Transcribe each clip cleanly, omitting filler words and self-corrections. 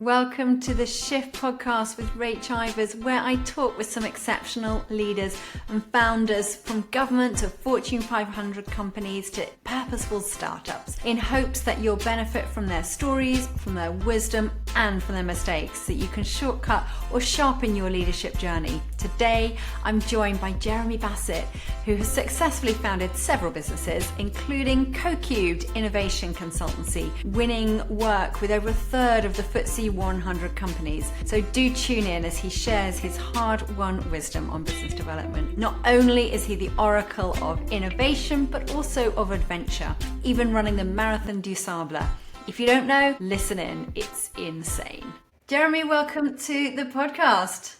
Welcome to the Shift podcast with Rach Ivers, where I talk with some exceptional leaders and founders from government to Fortune 500 companies to purposeful startups, in hopes that you'll benefit from their stories, from their wisdom, and from their mistakes, so that you can shortcut or sharpen your leadership journey. Today, I'm joined by Jeremy Basset, who has successfully founded several businesses, including CoCubed Innovation Consultancy, winning work with over a third of the FTSE 100 companies. So do tune in as he shares his hard-won wisdom on business development. Not only is he the oracle of innovation, but also of adventure, even running the Marathon du Sable. If you don't know, listen in. It's insane. Jeremy, welcome to the podcast.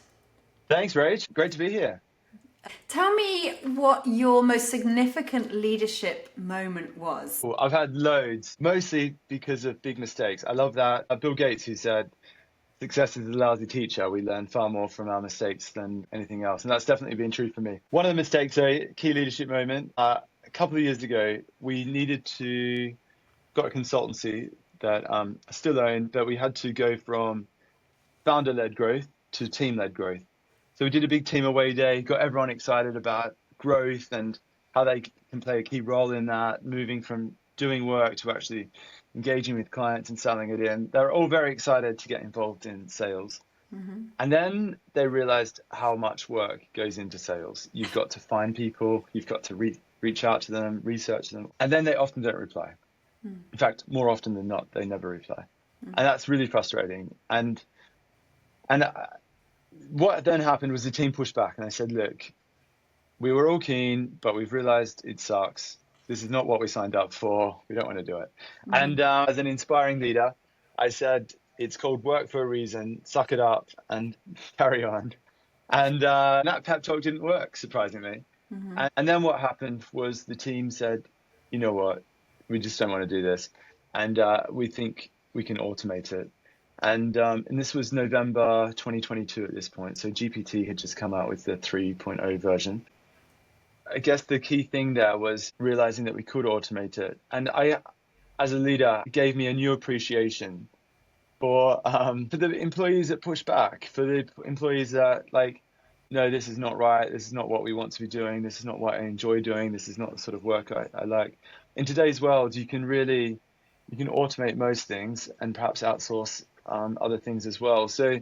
Thanks, Rach. Great to be here. Tell me what your most significant leadership moment was. Well, I've had loads, mostly because of big mistakes. I love that. Bill Gates, who said, success is a lousy teacher. We learn far more from our mistakes than anything else. And that's definitely been true for me. One of the mistakes, a key leadership moment, a couple of years ago, we got a consultancy that I still own, but we had to go from founder-led growth to team-led growth. So we did a big team away day, got everyone excited about growth and how they can play a key role in that, moving from doing work to actually engaging with clients and selling it in. They're all very excited to get involved in sales. Mm-hmm. And then they realized how much work goes into sales. You've got to find people, you've got to reach out to them, research them, and then they often don't reply. Mm. In fact, more often than not, they never reply. Mm. And that's really frustrating. And what then happened was the team pushed back and I said, look, we were all keen, but we've realized it sucks. This is not what we signed up for. We don't want to do it. Mm-hmm. And as an inspiring leader, I said, it's called work for a reason, suck it up and carry on. And that pep talk didn't work, surprisingly. Mm-hmm. And then what happened was the team said, you know what, we just don't want to do this. And we think we can automate it. And this was November 2022 at this point. So GPT had just come out with the 3.0 version. I guess the key thing there was realizing that we could automate it. And I, as a leader, it gave me a new appreciation for the employees that push back, for the employees that no, this is not right. This is not what we want to be doing. This is not what I enjoy doing. This is not the sort of work I like. In today's world, you can automate most things and perhaps outsource other things as well. So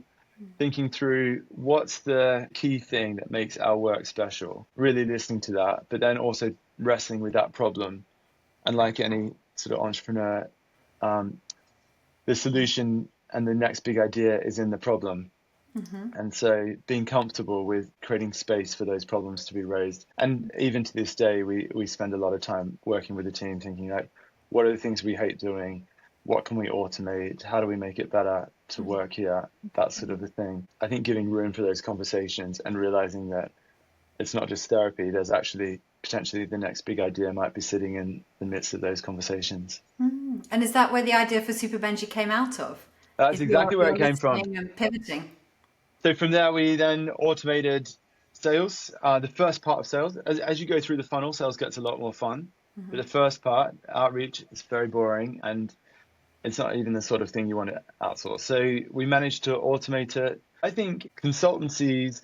thinking through what's the key thing that makes our work special, really listening to that, but then also wrestling with that problem. And like any sort of entrepreneur, the solution and the next big idea is in the problem. Mm-hmm. And so being comfortable with creating space for those problems to be raised. And even to this day, we spend a lot of time working with the team thinking like, what are the things we hate doing? What can we automate? How do we make it better to work here? That sort of a thing. I think giving room for those conversations and realizing that it's not just therapy, there's actually potentially the next big idea might be sitting in the midst of those conversations. Mm. And is that where the idea for Super Benji came out of? That's exactly where it came from. And pivoting. So from there, we then automated sales. The first part of sales, as you go through the funnel, sales gets a lot more fun. Mm-hmm. But the first part, outreach, is very boring and it's not even the sort of thing you want to outsource. So we managed to automate it. I think consultancies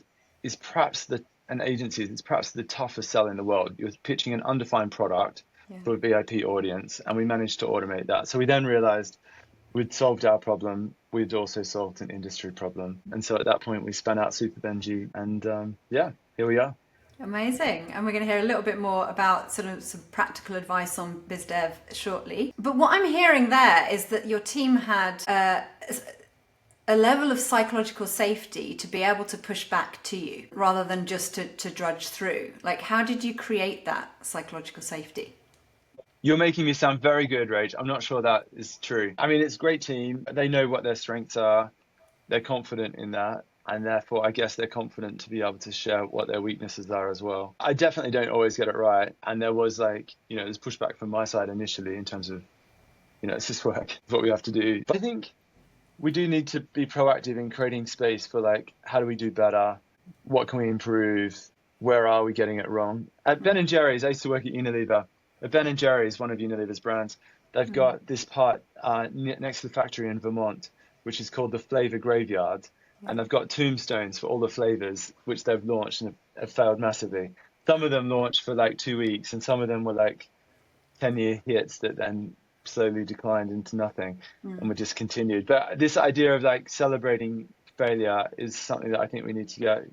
and agencies, it's perhaps the toughest sell in the world. You're pitching an undefined product for a VIP audience, and we managed to automate that. So we then realized we'd solved our problem. We'd also solved an industry problem. And so at that point, we spun out Super Benji, and here we are. Amazing. And we're going to hear a little bit more about sort of some practical advice on biz dev shortly. But what I'm hearing there is that your team had a level of psychological safety to be able to push back to you rather than just to drudge through. Like, how did you create that psychological safety? You're making me sound very good, Rach. I'm not sure that is true. I mean, it's a great team. They know what their strengths are. They're confident in that. And therefore, I guess they're confident to be able to share what their weaknesses are as well. I definitely don't always get it right. And there was there's pushback from my side initially in terms of, it's just work, it's what we have to do. But I think we do need to be proactive in creating space for how do we do better? What can we improve? Where are we getting it wrong? At Ben & Jerry's, I used to work at Unilever. At Ben & Jerry's, one of Unilever's brands, they've got this part next to the factory in Vermont which is called the Flavor Graveyard. And I've got tombstones for all the flavors which they've launched and have failed massively. Some of them launched for like 2 weeks, and some of them were like 10-year hits that then slowly declined into nothing and were discontinued. But this idea of like celebrating failure is something that I think we need to get,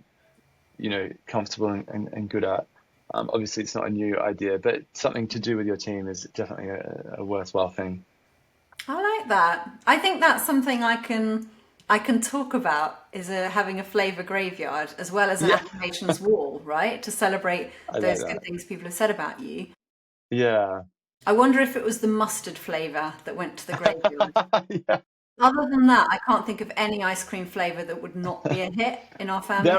comfortable and good at. Obviously, it's not a new idea, but something to do with your team is definitely a worthwhile thing. I like that. I think that's something I can talk about, is having a flavor graveyard as well as an affirmations wall, right? To celebrate those good things people have said about you. Yeah. I wonder if it was the mustard flavor that went to the graveyard. Yeah. Other than that, I can't think of any ice cream flavor that would not be a hit in our family.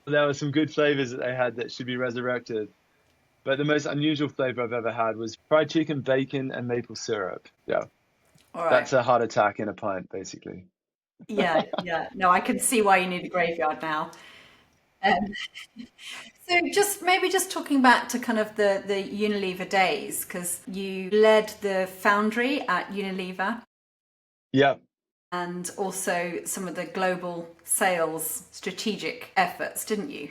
There were some good flavors that they had that should be resurrected. But the most unusual flavor I've ever had was fried chicken, bacon, and maple syrup. Yeah. All right. That's a heart attack in a pint, basically. Yeah. No, I can see why you need a graveyard now. So just talking back to kind of the Unilever days, because you led the Foundry at Unilever. Yeah. And also some of the global sales strategic efforts, didn't you?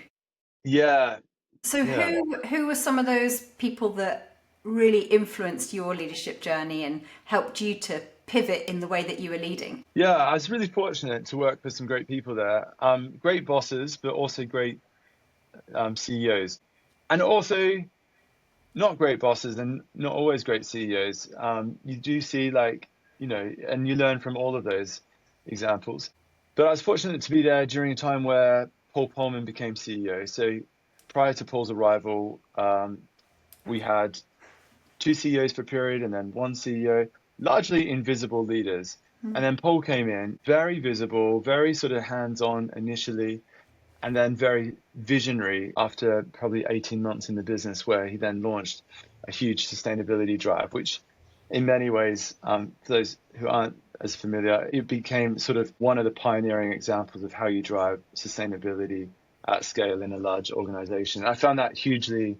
Yeah. So who were some of those people that really influenced your leadership journey and helped you to pivot in the way that you were leading? Yeah, I was really fortunate to work with some great people there. Great bosses, but also great CEOs. And also not great bosses and not always great CEOs. You do see and you learn from all of those examples. But I was fortunate to be there during a time where Paul Polman became CEO. So prior to Paul's arrival, we had 2 CEOs for a period and then 1 CEO, largely invisible leaders. And then Paul came in, very visible, very sort of hands-on initially, and then very visionary after probably 18 months in the business, where he then launched a huge sustainability drive, which in many ways, for those who aren't as familiar, it became sort of one of the pioneering examples of how you drive sustainability at scale in a large organization. I found that hugely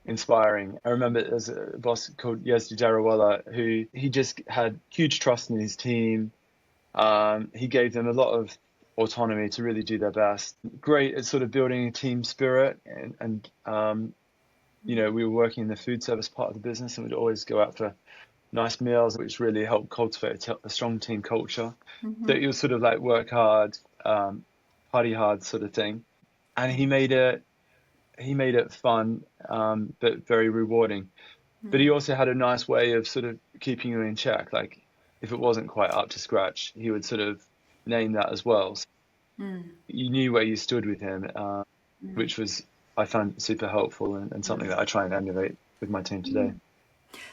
inspiring. I remember there's a boss called Yezdi Darawala who he just had huge trust in his team. He gave them a lot of autonomy to really do their best. Great at sort of building a team spirit, and we were working in the food service part of the business, and we'd always go out for nice meals, which really helped cultivate a strong team culture. So it was sort of like work hard, party hard sort of thing. And he made it fun, but very rewarding. But he also had a nice way of sort of keeping you in check. Like if it wasn't quite up to scratch, he would sort of name that as well. So you knew where you stood with him, which I found super helpful and something that I try and emulate with my team today.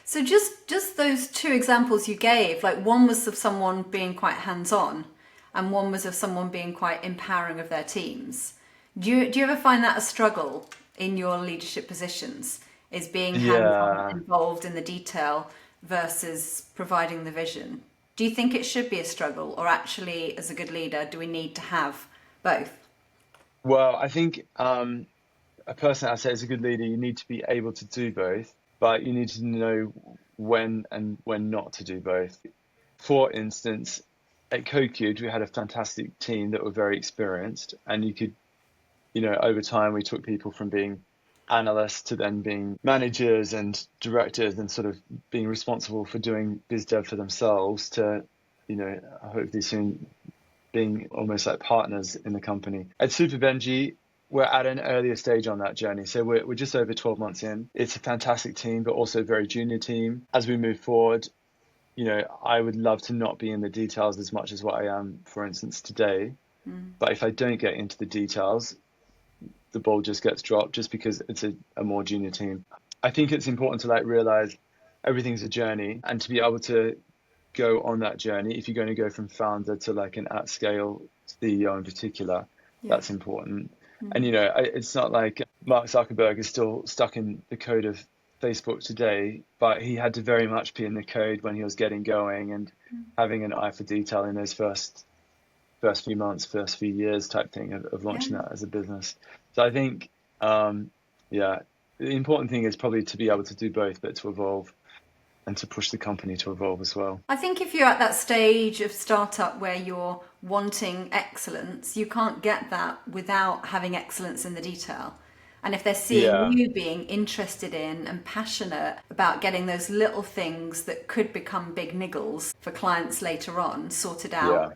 So just those 2 examples you gave, like one was of someone being quite hands-on and one was of someone being quite empowering of their teams. Do you ever find that a struggle in your leadership positions, is being hands-on, involved in the detail versus providing the vision? Do you think it should be a struggle, or actually as a good leader, do we need to have both? Well, I think a person, I'd say, as a good leader, you need to be able to do both, but you need to know when and when not to do both. For instance, at CodeCubed, we had a fantastic team that were very experienced, and you could, over time, we took people from being analysts to then being managers and directors and sort of being responsible for doing biz dev for themselves to, hopefully soon being almost like partners in the company. At Super Benji, we're at an earlier stage on that journey. So we're just over 12 months in. It's a fantastic team, but also a very junior team. As we move forward, I would love to not be in the details as much as what I am, for instance, today. But if I don't get into the details, the ball just gets dropped just because it's a more junior team. I think it's important to realize everything's a journey, and to be able to go on that journey, if you're going to go from founder to an at scale CEO in particular, that's important. And it's not like Mark Zuckerberg is still stuck in the code of Facebook today, but he had to very much be in the code when he was getting going and having an eye for detail in those first few months, first few years type thing of launching that as a business. So I think, the important thing is probably to be able to do both, but to evolve. and to push the company to evolve as well. I think if you're at that stage of startup where you're wanting excellence, you can't get that without having excellence in the detail. And if they're seeing Yeah, you being interested in and passionate about getting those little things that could become big niggles for clients later on sorted yeah, out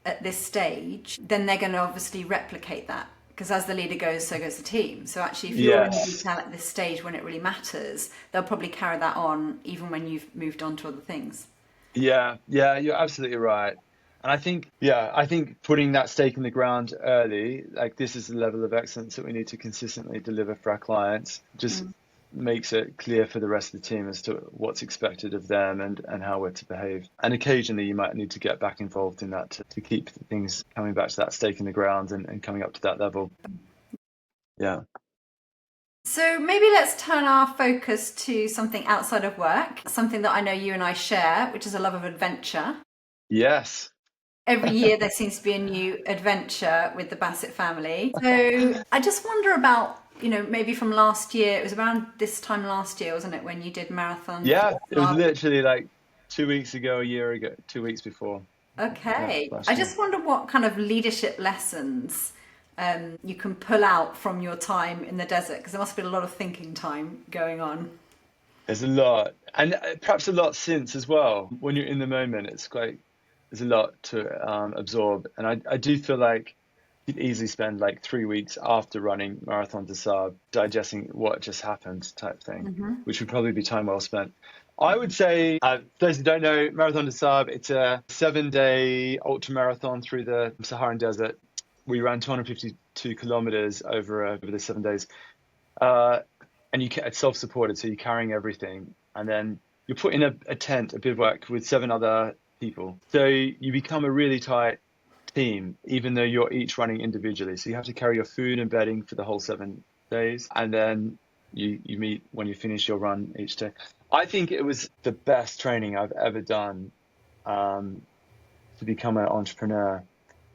at this stage, then they're going to obviously replicate that. Because as the leader goes, so goes the team. So actually, if you're in yes. detail at this stage when it really matters, they'll probably carry that on even when you've moved on to other things. Yeah, yeah, you're absolutely right. And I think putting that stake in the ground early, like this is the level of excellence that we need to consistently deliver for our clients, just makes it clear for the rest of the team as to what's expected of them and how we're to behave. And occasionally you might need to get back involved in that to keep things coming back to that stake in the ground and coming up to that level. Yeah. So maybe let's turn our focus to something outside of work, something that I know you and I share, which is a love of adventure. Yes. Every year there seems to be a new adventure with the Basset family. So I just wonder about, maybe from last year, it was around this time last year, wasn't it, when you did marathon? Yeah, it was literally like 2 weeks ago, a year ago, 2 weeks before. Yeah, Okay. I last year. just wonder what kind of leadership lessons you can pull out from your time in the desert, because there must be a lot of thinking time going on. There's a lot, and perhaps a lot since as well. When you're in the moment, there's a lot to absorb. And I do feel like you'd easily spend like 3 weeks after running Marathon des Sables digesting what just happened type thing, which would probably be time well spent. I would say, for those who don't know, Marathon des Sables, it's a 7-day ultra marathon through the Saharan desert. We ran 252 kilometers over the 7 days. And it's self-supported, so you're carrying everything, and then you're put in a tent, a bivouac with 7 other people. So you become a really tight team, even though you're each running individually. So you have to carry your food and bedding for the whole 7 days, and then you meet when you finish your run each day. I think it was the best training I've ever done to become an entrepreneur,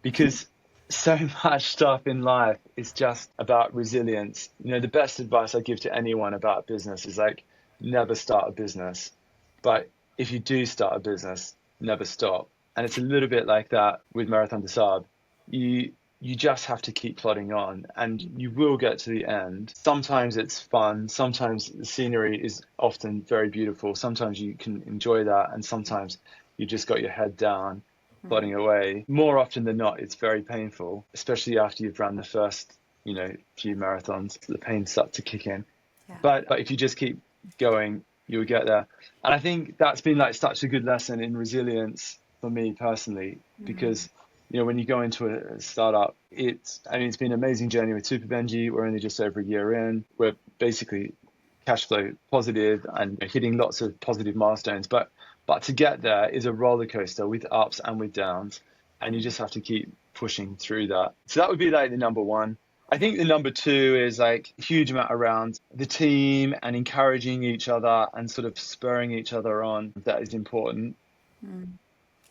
because so much stuff in life is just about resilience. The best advice I give to anyone about business is like, never start a business. But if you do start a business, never stop. And it's a little bit like that with Marathon des Sables. You just have to keep plodding on, and you will get to the end. Sometimes it's fun. Sometimes the scenery is often very beautiful. Sometimes you can enjoy that. And sometimes you just got your head down, plodding away. More often than not, it's very painful, especially after you've run the first, few marathons. The pain starts to kick in. Yeah. But if you just keep going, you'll get there. And I think that's been like such a good lesson in resilience for me personally, because when you go into a startup, it's been an amazing journey with Super Benji. We're only just over a year in. We're basically cash flow positive and hitting lots of positive milestones. But to get there is a roller coaster with ups and with downs, and you just have to keep pushing through that. So that would be like the number one. I think the number two is like a huge amount around the team and encouraging each other and sort of spurring each other on. That is important.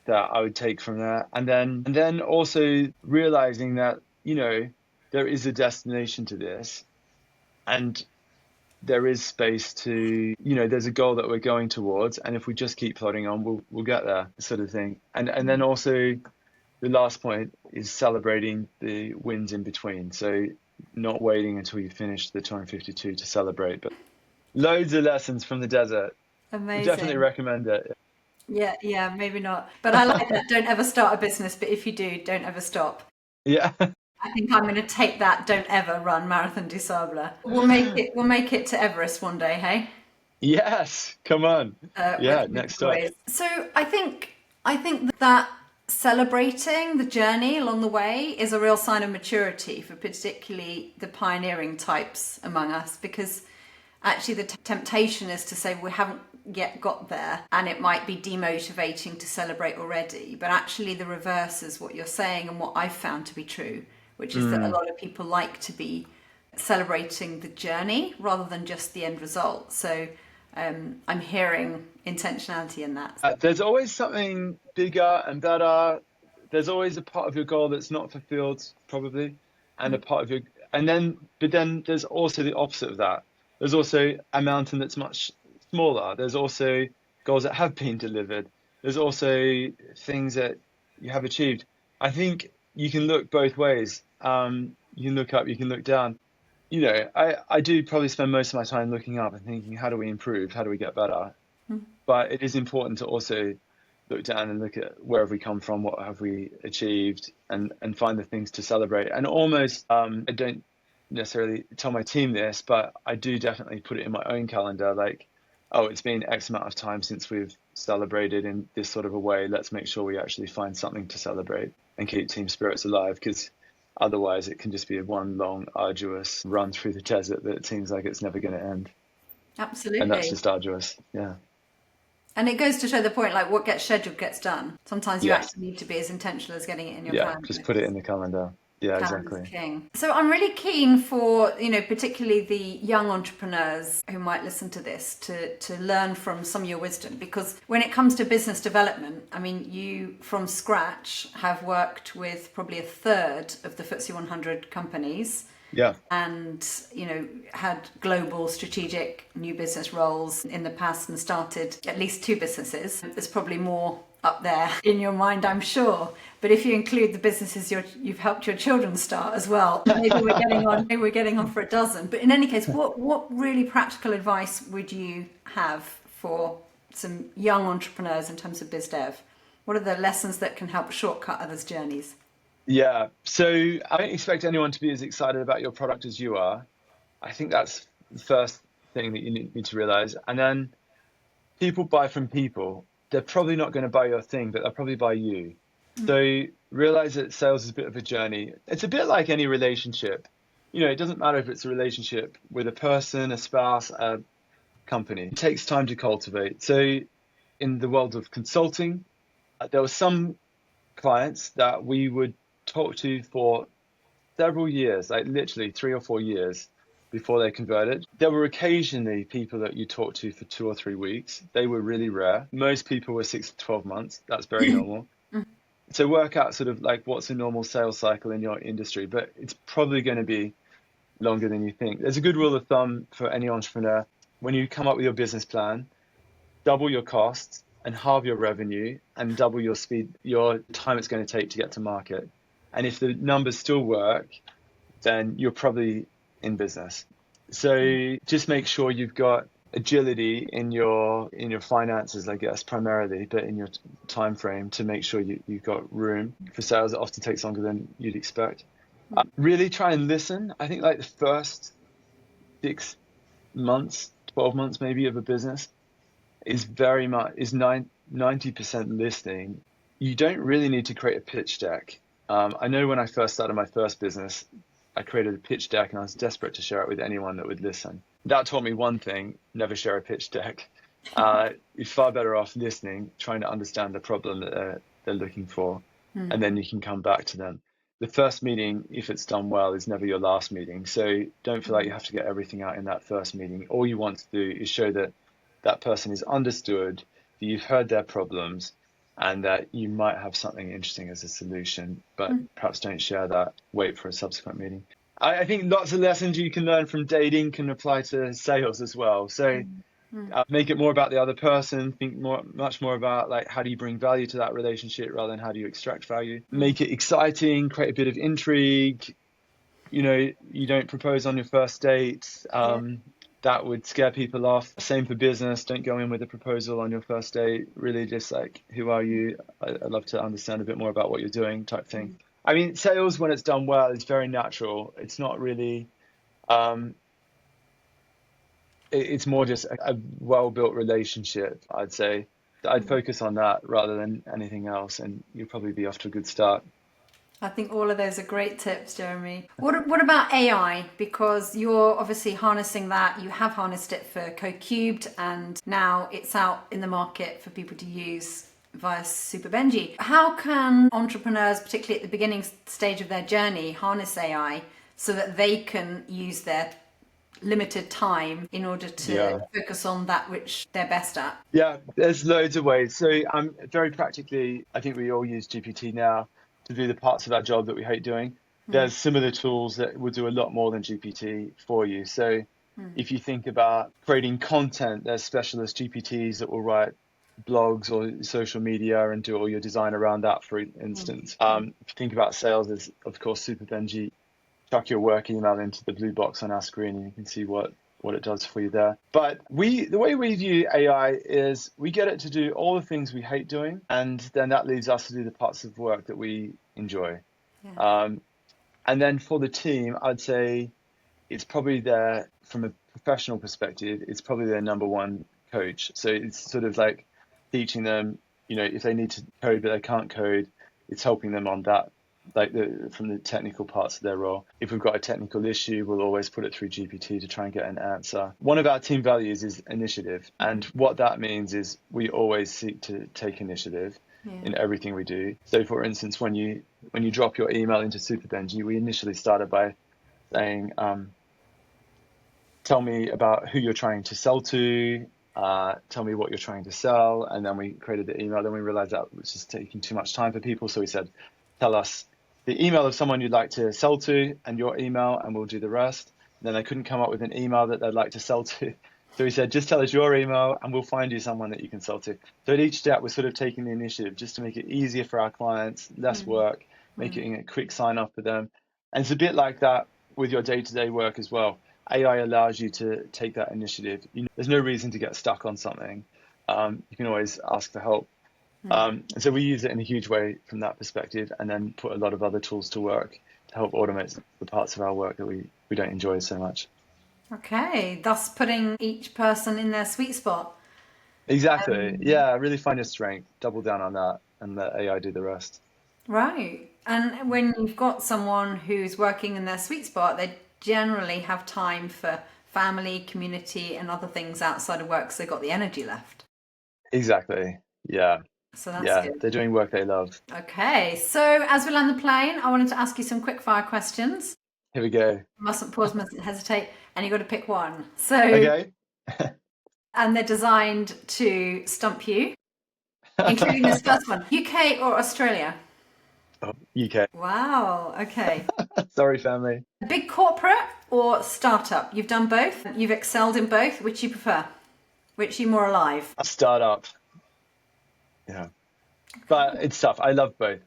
That I would take from there. And then also realizing that, there is a destination to this, and there is space to, there's a goal that we're going towards, and if we just keep plodding on, we'll get there, sort of thing. And then also the last point is celebrating the wins in between. So not waiting until you finish the 252 to celebrate, but loads of lessons from the desert. Amazing. Definitely recommend it. Yeah, maybe not. But I like that. Don't ever start a business, but if you do, don't ever stop. Yeah. I think I'm going to take that. Don't ever run Marathon des Sables. We'll make it to Everest one day. Hey. Yes. Come on. Yeah. Next up. So I think that celebrating the journey along the way is a real sign of maturity for particularly the pioneering types among us, because actually the temptation is to say we haven't yet got there, and it might be demotivating to celebrate already. But actually the reverse is what you're saying, and what I've found to be true, which is that a lot of people like to be celebrating the journey rather than just the end result. So I'm hearing intentionality in that. There's always something bigger and better. There's always a part of your goal that's not fulfilled, probably, and a part of your, but then there's also the opposite of that. There's also a mountain that's much smaller. There's also goals that have been delivered. There's also things that you have achieved. I think you can look both ways. You can look up, you can look down. I do probably spend most of my time looking up and thinking, how do we improve? How do we get better? But it is important to also look down and look at where have we come from, what have we achieved, and find the things to celebrate. And almost, I don't necessarily tell my team this, but I do definitely put it in my own calendar, like, oh, it's been X amount of time since we've celebrated in this sort of a way. Let's make sure we actually find something to celebrate and keep team spirits alive, because otherwise it can just be one long, arduous run through the desert that it seems like it's never going to end. Absolutely. And that's just arduous. Yeah. And it goes to show the point, like what gets scheduled gets done. Sometimes you Yes. actually need to be as intentional as getting it in your Yeah, calendar. just put it in the calendar. Yeah, Calendar's exactly. king. So I'm really keen for, particularly the young entrepreneurs who might listen to this to learn from some of your wisdom, because when it comes to business development, I mean, you from scratch have worked with probably a third of the FTSE 100 companies. Yeah. And, had global strategic new business roles in the past and started at least 2 businesses. There's probably more up there in your mind, I'm sure. But if you include the businesses you've helped your children start as well, maybe we're getting on for a dozen. But in any case, what really practical advice would you have for some young entrepreneurs in terms of biz dev? What are the lessons that can help shortcut others' journeys? Yeah. So I don't expect anyone to be as excited about your product as you are. I think that's the first thing that you need to realize. And then people buy from people. They're probably not going to buy your thing, but they'll probably buy you. So realize that sales is a bit of a journey. It's a bit like any relationship. It doesn't matter if it's a relationship with a person, a spouse, a company. It takes time to cultivate. So in the world of consulting, there were some clients that we would talk to for several years, like literally 3 or 4 years before they converted. There were occasionally people that you talked to for 2 or 3 weeks. They were really rare. Most people were 6 to 12 months. That's very normal. So work out sort of like what's a normal sales cycle in your industry, but it's probably going to be longer than you think. There's a good rule of thumb for any entrepreneur. When you come up with your business plan, double your costs and halve your revenue and double your speed, your time it's going to take to get to market. And if the numbers still work, then you're probably in business. So just make sure you've got agility in your finances, I guess, primarily, but in your time frame to make sure you've got room for sales. It often takes longer than you'd expect. Really try and listen. I think like the first 6 months, 12 months maybe of a business is 90% listening. You don't really need to create a pitch deck. I know when I first started my first business, I created a pitch deck and I was desperate to share it with anyone that would listen. That taught me one thing: never share a pitch deck. You're far better off listening, trying to understand the problem that they're looking for, and then you can come back to them. The first meeting, if it's done well, is never your last meeting. So don't feel like you have to get everything out in that first meeting. All you want to do is show that that person is understood, that you've heard their problems, and that you might have something interesting as a solution, but perhaps don't share that. Wait for a subsequent meeting. I think lots of lessons you can learn from dating can apply to sales as well. So make it more about the other person. Think much more about like how do you bring value to that relationship rather than how do you extract value. Make it exciting. Create a bit of intrigue. You don't propose on your first date. That would scare people off. Same for business. Don't go in with a proposal on your first date. Really just like, who are you? I'd love to understand a bit more about what you're doing type thing. I mean, sales, when it's done well, is very natural. It's not really, it's more just a well-built relationship, I'd say. I'd focus on that rather than anything else, and you'll probably be off to a good start. I think all of those are great tips, Jeremy. What about AI? Because you're obviously harnessing that. You have harnessed it for CoCubed, and now it's out in the market for people to use via Super Benji. How can entrepreneurs, particularly at the beginning stage of their journey, harness AI so that they can use their limited time in order to focus on that which they're best at? Yeah, there's loads of ways. So very practically, I think we all use GPT now to do the parts of our job that we hate doing. There's similar tools that will do a lot more than GPT for you. So if you think about creating content, there's specialist GPTs that will write blogs or social media and do all your design around that, for instance. If you think about sales, there's of course Super Benji. Chuck your work email into the blue box on our screen and you can see what it does for you there. But the way we view AI is we get it to do all the things we hate doing, and then that leaves us to do the parts of work that we enjoy. Yeah. And then for the team, I'd say it's probably their, from a professional perspective, it's probably their number one coach. So it's sort of like teaching them, if they need to code but they can't code, it's helping them on that, like from the technical parts of their role. If we've got a technical issue, we'll always put it through GPT to try and get an answer. One of our team values is initiative. And what that means is we always seek to take initiative in everything we do. So for instance, when you drop your email into Super Benji, we initially started by saying, tell me about who you're trying to sell to, tell me what you're trying to sell. And then we created the email. Then we realized that was just taking too much time for people. So we said, tell us the email of someone you'd like to sell to and your email, and we'll do the rest. Then they couldn't come up with an email that they'd like to sell to. So we said, just tell us your email and we'll find you someone that you can sell to. So at each step, we're sort of taking the initiative just to make it easier for our clients, less work, making a quick sign off for them. And it's a bit like that with your day-to-day work as well. AI allows you to take that initiative. There's no reason to get stuck on something. You can always ask for help. And so we use it in a huge way from that perspective, and then put a lot of other tools to work to help automate the parts of our work that we don't enjoy so much. Okay, thus putting each person in their sweet spot. Exactly. Yeah, really find your strength, double down on that, and let AI do the rest. Right. And when you've got someone who's working in their sweet spot, they generally have time for family, community, and other things outside of work, so they've got the energy left. Exactly. Yeah. So that's good. They're doing work they love. Okay, so as we land the plane, I wanted to ask you some quick fire questions. Here we go. Mustn't pause, mustn't hesitate, and you've got to pick one. So, okay. And they're designed to stump you, including this first one. UK or Australia? Oh, UK. Wow, okay. Sorry, family. Big corporate or startup? You've done both. You've excelled in both. Which you prefer? Which are you more alive? A startup. Yeah. But it's tough. I love both.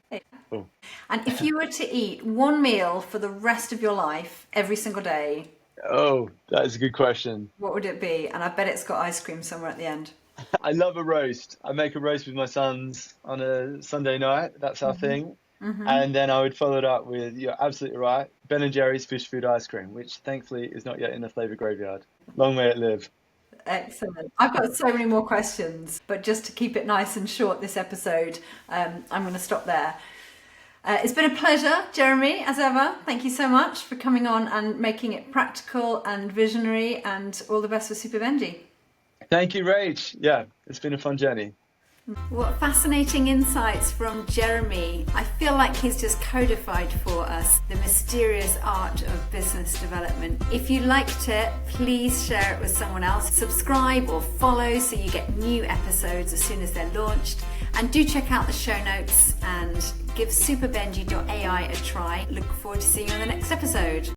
Oh. And if you were to eat one meal for the rest of your life, every single day. Oh, that is a good question. What would it be? And I bet it's got ice cream somewhere at the end. I love a roast. I make a roast with my sons on a Sunday night. That's our thing. And then I would follow it up with, you're absolutely right, Ben & Jerry's fish food ice cream, which thankfully is not yet in the flavour graveyard. Long may it live. Excellent. I've got so many more questions, but just to keep it nice and short this episode, I'm going to stop there. It's been a pleasure, Jeremy, as ever. Thank you so much for coming on and making it practical and visionary, and all the best with Super Benji. Thank you, Rach. Yeah, it's been a fun journey. What fascinating insights from Jeremy. I feel like he's just codified for us the mysterious art of business development. If you liked it, please share it with someone else. Subscribe or follow so you get new episodes as soon as they're launched. And do check out the show notes and give superbenji.ai a try. Look forward to seeing you on the next episode.